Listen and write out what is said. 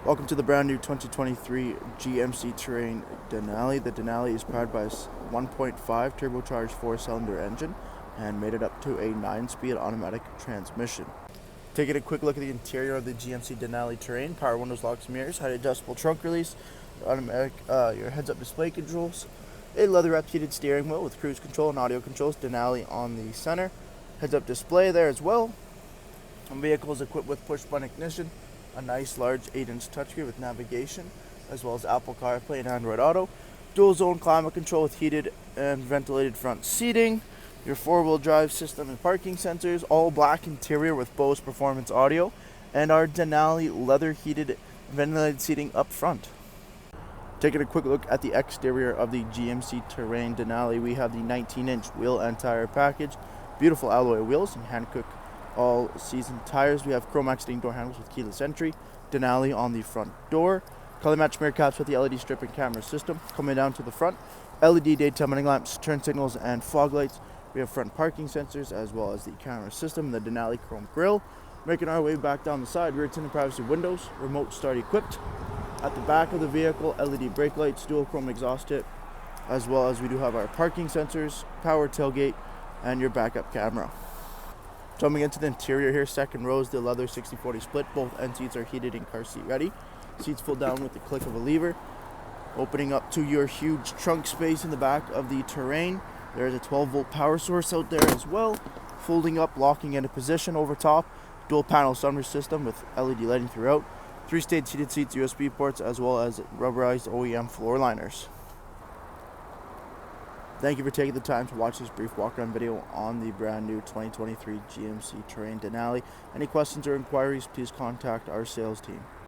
Welcome to the brand new 2023 GMC Terrain Denali. The Denali is powered by a 1.5 turbocharged 4-cylinder engine and made it up to a 9-speed automatic transmission. Taking a quick look at the interior of the GMC Denali Terrain: power windows, locks, mirrors, height adjustable trunk release, automatic your heads-up display controls, a leather-wrapped heated steering wheel with cruise control and audio controls. Denali on the center, heads-up display there as well. The vehicle is equipped with push-button ignition, a nice large 8-inch touchscreen with navigation, as well as Apple CarPlay and Android Auto, dual-zone climate control with heated and ventilated front seating, your 4-wheel drive system and parking sensors, all black interior with Bose Performance audio, and our Denali leather heated ventilated seating up front. Taking a quick look at the exterior of the GMC Terrain Denali, we have the 19-inch wheel and tire package, beautiful alloy wheels and Hankook all-season tires. We have chrome accent door handles with keyless entry, Denali on the front door, color match mirror caps with the LED strip and camera system. Coming down to the front, LED daytime running lamps, turn signals, and fog lights. We have front parking sensors as well as the camera system, the Denali chrome grille. Making our way back down the side, rear tinted privacy windows, remote start equipped. At the back of the vehicle, LED brake lights, dual chrome exhaust tip, as well as we do have our parking sensors, power tailgate, and your backup camera. Jumping into the interior here, second row is the leather 60/40 split. Both end seats are heated and car seat ready. Seats fold down with the click of a lever. Opening up to your huge trunk space in the back of the Terrain. There is a 12-volt power source out there as well. Folding up, locking into position over top. Dual panel sunroof system with LED lighting throughout. 3-stage heated seats, USB ports, as well as rubberized OEM floor liners. Thank you for taking the time to watch this brief walk-around video on the brand new 2023 GMC Terrain Denali. Any questions or inquiries, please contact our sales team.